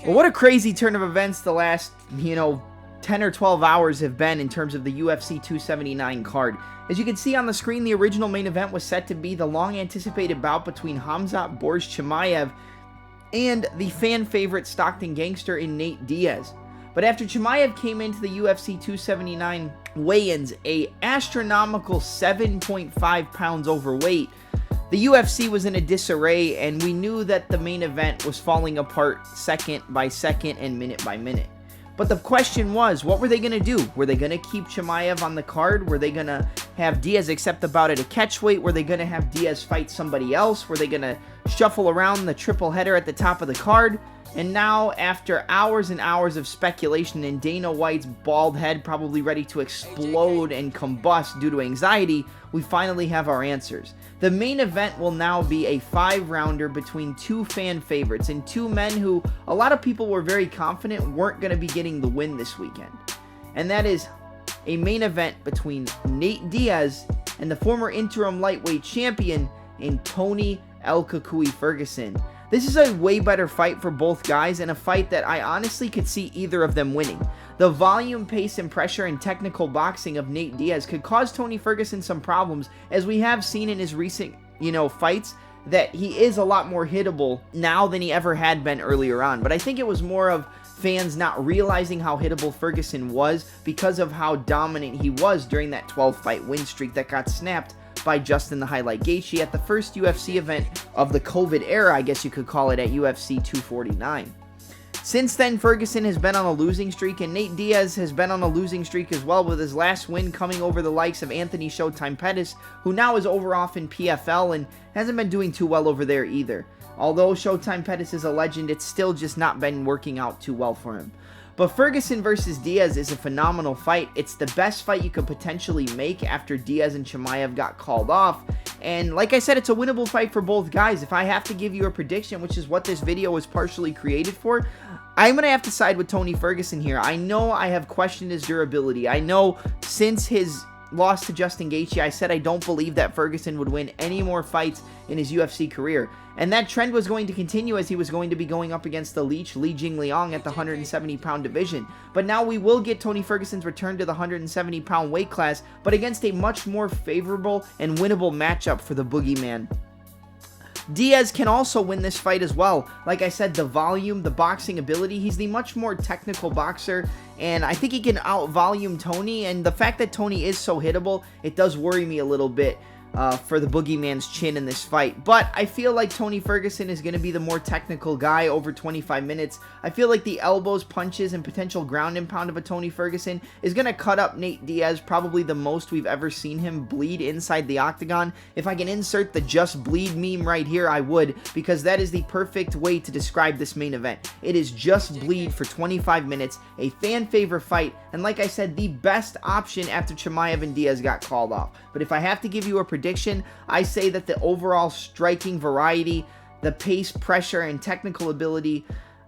Well, what a crazy turn of events the last, 10 or 12 hours have been in terms of the UFC 279 card. As you can see on the screen, the original main event was set to be the long-anticipated bout between Khamzat Borz Chimaev and the fan favorite Stockton gangster in Nate Diaz. But after Chimaev came into the UFC 279 weigh-ins, a astronomical 7.5 pounds overweight, the UFC was in a disarray, and we knew that the main event was falling apart second by second and minute by minute. But the question was, what were they going to do? Were they going to keep Chimaev on the card? Were they going to have Diaz accept the bout at a catchweight? Were they going to have Diaz fight somebody else? Were they going to shuffle around the triple header at the top of the card? And now, after hours and hours of speculation and Dana White's bald head probably ready to explode and combust due to anxiety, we finally have our answers. The main event will now be a 5-rounder between two fan favorites and two men who a lot of people were very confident weren't going to be getting the win this weekend. And that is a main event between Nate Diaz and the former interim lightweight champion in Tony El Cucuy Ferguson. This is a way better fight for both guys, and a fight that I honestly could see either of them winning. The volume, pace, and pressure and technical boxing of Nate Diaz could cause Tony Ferguson some problems, as we have seen in his recent, fights, that he is a lot more hittable now than he ever had been earlier on. But I think it was more of fans not realizing how hittable Ferguson was because of how dominant he was during that 12-fight win streak that got snapped by Justin the Highlight Gaethje at the first UFC event of the COVID era, I guess you could call it, at UFC 249. Since then, Ferguson has been on a losing streak, and Nate Diaz has been on a losing streak as well, with his last win coming over the likes of Anthony Showtime Pettis, who now is over off in PFL and hasn't been doing too well over there either. Although Showtime Pettis is a legend, it's still just not been working out too well for him. But Ferguson versus Diaz is a phenomenal fight. It's the best fight you could potentially make after Diaz and Chimaev got called off. And like I said, it's a winnable fight for both guys. If I have to give you a prediction, which is what this video was partially created for, I'm going to have to side with Tony Ferguson here. I know I have questioned his durability. I know since his loss to Justin Gaethje, I said I don't believe that Ferguson would win any more fights in his UFC career. And that trend was going to continue, as he was going to be going up against the Leech, Li Jingliang, at the 170-pound division. But now we will get Tony Ferguson's return to the 170-pound weight class, but against a much more favorable and winnable matchup for the Boogeyman. Diaz can also win this fight as well. Like I said, the volume, the boxing ability, he's the much more technical boxer, and I think he can out-volume Tony, and the fact that Tony is so hittable, it does worry me a little bit for the Boogeyman's chin in this fight. But I feel like Tony Ferguson is going to be the more technical guy over 25 minutes. I feel like the elbows, punches, and potential ground and pound of a Tony Ferguson is going to cut up Nate Diaz, probably the most we've ever seen him bleed inside the octagon. If I can insert the just bleed meme right here, I would, because that is the perfect way to describe this main event. It is just bleed for 25 minutes, a fan favorite fight, and like I said, the best option after Chimaev and Diaz got called off. But if I have to give you a prediction, I say that the overall striking variety, the pace, pressure, and technical ability,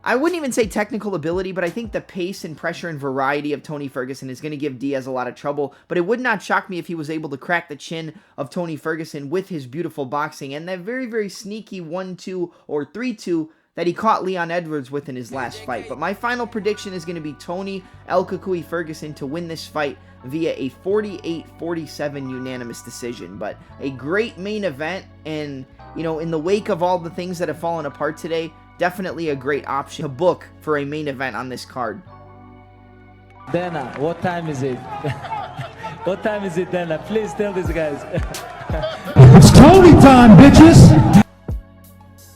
I wouldn't even say technical ability, but I think the pace and pressure and variety of Tony Ferguson is going to give Diaz a lot of trouble. But it would not shock me if he was able to crack the chin of Tony Ferguson with his beautiful boxing and that very, very sneaky 1-2 or 3-2 that he caught Leon Edwards with in his last fight. But my final prediction is going to be Tony El Cucuy Ferguson to win this fight via a 48-47 unanimous decision. But a great main event, and in the wake of all the things that have fallen apart today, definitely a great option to book for a main event on this card. Dana, what time is it? What time is it, Dana? Please tell these guys. It's Tony time, bitches!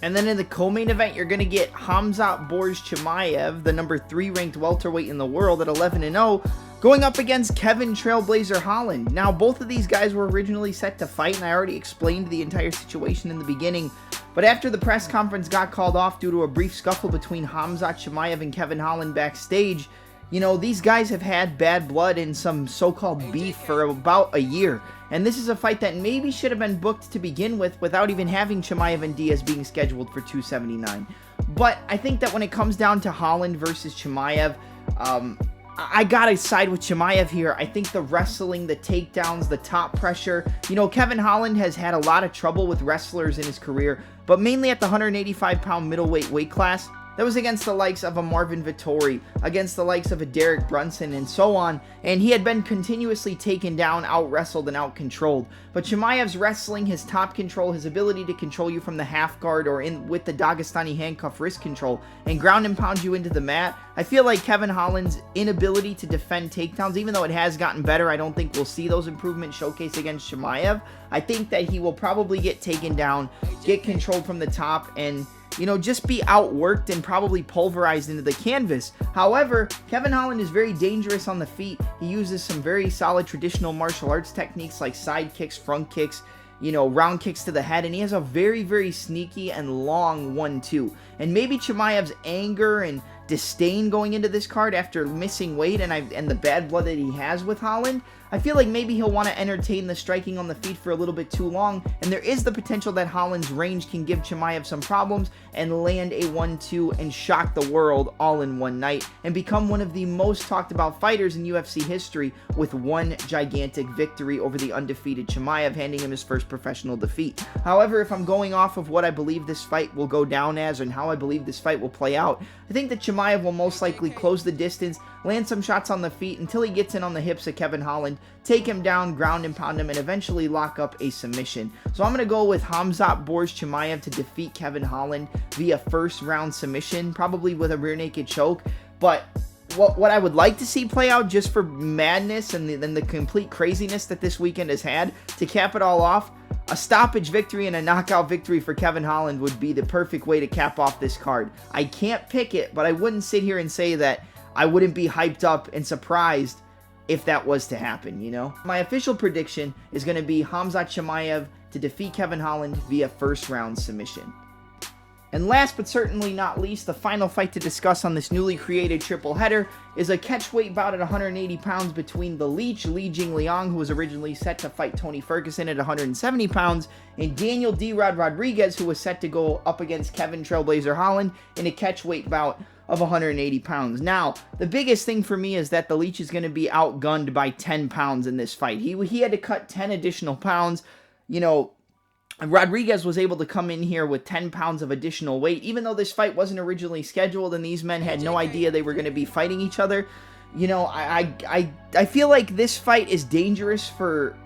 And then in the co-main event, you're going to get Khamzat Borz Chimaev, the number 3 ranked welterweight in the world at 11-0, going up against Kevin Trailblazer Holland. Now, both of these guys were originally set to fight, and I already explained the entire situation in the beginning. But after the press conference got called off due to a brief scuffle between Khamzat Chimaev and Kevin Holland backstage, these guys have had bad blood and some so-called beef for about a year. And this is a fight that maybe should have been booked to begin with without even having Chimaev and Diaz being scheduled for 279. But I think that when it comes down to Holland versus Chimaev, I gotta side with Chimaev here. I think the wrestling, the takedowns, the top pressure. Kevin Holland has had a lot of trouble with wrestlers in his career, but mainly at the 185-pound middleweight weight class. That was against the likes of a Marvin Vettori, against the likes of a Derek Brunson, and so on, and he had been continuously taken down, out-wrestled, and out-controlled. But Chimaev's wrestling, his top control, his ability to control you from the half guard or in with the Dagestani handcuff wrist control, and ground and pound you into the mat, I feel like Kevin Holland's inability to defend takedowns, even though it has gotten better, I don't think we'll see those improvements showcased against Chimaev. I think that he will probably get taken down, get controlled from the top, and just be outworked and probably pulverized into the canvas. However, Kevin Holland is very dangerous on the feet. He uses some very solid traditional martial arts techniques like side kicks, front kicks, round kicks to the head, and he has a very, very sneaky and long 1-2. And maybe Chimaev's anger and disdain going into this card after missing weight and the bad blood that he has with Holland, I feel like maybe he'll want to entertain the striking on the feet for a little bit too long, and there is the potential that Holland's range can give Chimaev some problems and land a 1-2 and shock the world all in one night and become one of the most talked about fighters in UFC history with one gigantic victory over the undefeated Chimaev, handing him his first professional defeat. However, if I'm going off of what I believe this fight will go down as and how I believe this fight will play out, I think that Chimaev will most likely close the distance, land some shots on the feet until he gets in on the hips of Kevin Holland, take him down, ground and pound him, and eventually lock up a submission. So I'm going to go with Khamzat Borz Chimaev to defeat Kevin Holland via first round submission, probably with a rear naked choke. But what I would like to see play out, just for madness and the complete craziness that this weekend has had, to cap it all off, a stoppage victory and a knockout victory for Kevin Holland would be the perfect way to cap off this card. I can't pick it, but I wouldn't sit here and say that I wouldn't be hyped up and surprised if that was to happen, My official prediction is going to be Khamzat Chimaev to defeat Kevin Holland via first round submission. And last but certainly not least, the final fight to discuss on this newly created triple header is a catchweight bout at 180 pounds between the Leech, Li Jingliang, who was originally set to fight Tony Ferguson at 170 pounds, and Daniel D-Rod Rodriguez, who was set to go up against Kevin Trailblazer Holland in a catchweight bout of 180 pounds. Now, the biggest thing for me is that the Leech is going to be outgunned by 10 pounds in this fight. He had to cut 10 additional pounds. Rodriguez was able to come in here with 10 pounds of additional weight, even though this fight wasn't originally scheduled and these men had no idea they were going to be fighting each other. I feel like this fight is dangerous for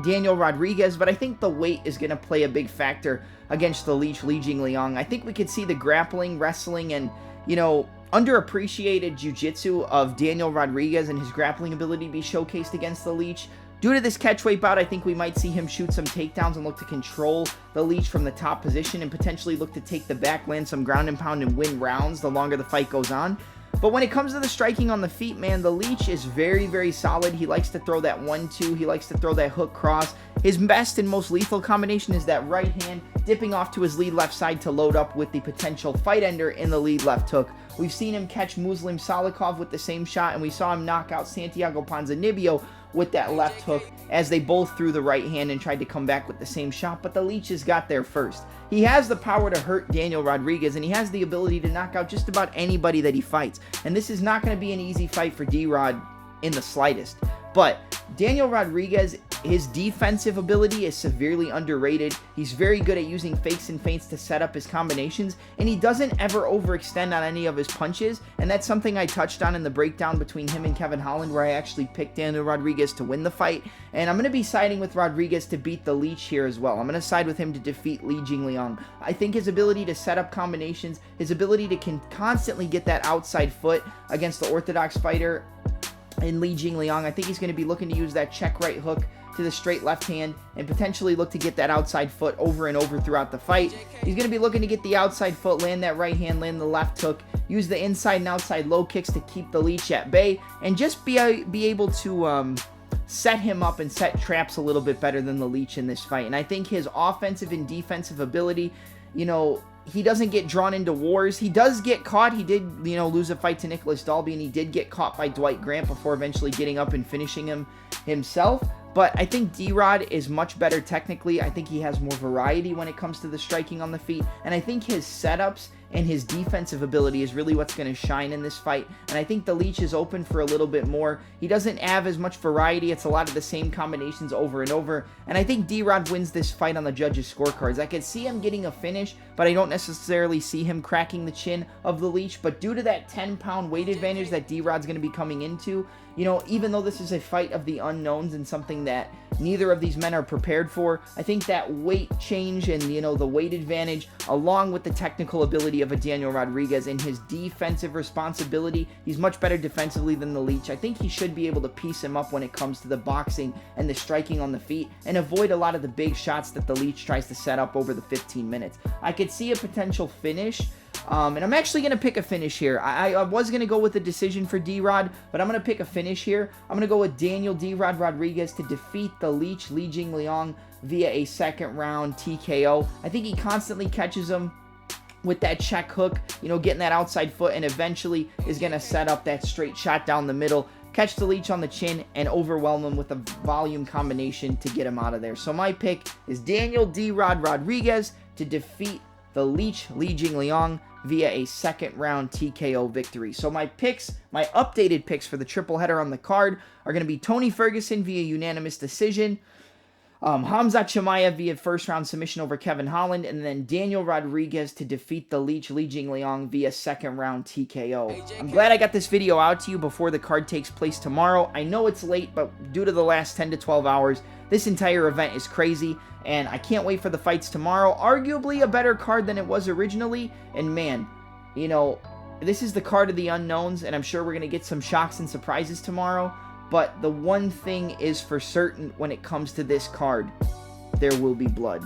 Daniel Rodriguez, but I think the weight is going to play a big factor against the Leech, Li Jingliang. I think we could see the grappling, wrestling, and, underappreciated jiu-jitsu of Daniel Rodriguez and his grappling ability be showcased against the Leech. Due to this catchweight bout, I think we might see him shoot some takedowns and look to control the Leech from the top position and potentially look to take the back, land some ground and pound, and win rounds the longer the fight goes on. But when it comes to the striking on the feet, man, the Leech is very, very solid. He likes to throw that 1-2. He likes to throw that hook cross. His best and most lethal combination is that right hand dipping off to his lead left side to load up with the potential fight ender in the lead left hook. We've seen him catch Muslim Salikov with the same shot, and we saw him knock out Santiago Ponzinibbio with that left hook as they both threw the right hand and tried to come back with the same shot, but the Leech has got there first. He has the power to hurt Daniel Rodriguez, and he has the ability to knock out just about anybody that he fights. And this is not going to be an easy fight for D-Rod in the slightest. But Daniel Rodriguez, his defensive ability is severely underrated. He's very good at using fakes and feints to set up his combinations, and he doesn't ever overextend on any of his punches, and that's something I touched on in the breakdown between him and Kevin Holland, where I actually picked Daniel Rodriguez to win the fight, and I'm going to be siding with Rodriguez to beat the Leech here as well. I'm going to side with him to defeat Li Jingliang. I think his ability to set up combinations, his ability to constantly get that outside foot against the orthodox fighter in Li Jingliang, I think he's going to be looking to use that check right hook to the straight left hand and potentially look to get that outside foot over and over throughout the fight. He's going to be looking to get the outside foot, land that right hand, land the left hook, use the inside and outside low kicks to keep the Leech at bay, and just be able to set him up and set traps a little bit better than the Leech in this fight. And I think his offensive and defensive ability, he doesn't get drawn into wars. He does get caught. He did, lose a fight to Nicholas Dalby, and he did get caught by Dwight Grant before eventually getting up and finishing him himself. But I think D-Rod is much better technically. I think he has more variety when it comes to the striking on the feet. And I think his setups and his defensive ability is really what's going to shine in this fight. And I think the Leech is open for a little bit more. He doesn't have as much variety. It's a lot of the same combinations over and over. And I think D-Rod wins this fight on the judges' scorecards. I could see him getting a finish, but I don't necessarily see him cracking the chin of the Leech. But due to that 10-pound weight advantage that D-Rod's going to be coming into, you know, even though this is a fight of the unknowns and something that neither of these men are prepared for, I think that weight change and, you know, the weight advantage, along with the technical ability of a Daniel Rodriguez and his defensive responsibility, he's much better defensively than the Leech. I think he should be able to piece him up when it comes to the boxing and the striking on the feet and avoid a lot of the big shots that the Leech tries to set up over the 15 minutes. I could see a potential finish. And I'm actually going to pick a finish here. I was going to go with a decision for D-Rod, but I'm going to pick a finish here. I'm going to go with Daniel D-Rod Rodriguez to defeat the Leech, Li Jingliang, via a second round TKO. I think he constantly catches him with that check hook, you know, getting that outside foot, and eventually is going to set up that straight shot down the middle, catch the Leech on the chin, and overwhelm him with a volume combination to get him out of there. So my pick is Daniel D-Rod Rodriguez to defeat the Leech, Li Jingliang, via a second round TKO victory. So my picks, my updated picks for the triple header on the card are going to be Tony Ferguson via unanimous decision, Hamzat Chimaev via first round submission over Kevin Holland, and then Daniel Rodriguez to defeat the Leech, Li Jingliang, via second round TKO. I'm glad I got this video out to you before the card takes place tomorrow. I know it's late, but due to the last 10 to 12 hours, this entire event is crazy, and I can't wait for the fights tomorrow. Arguably a better card than it was originally, and man, you know, this is the card of the unknowns, and I'm sure we're going to get some shocks and surprises tomorrow, but the one thing is for certain when it comes to this card, there will be blood.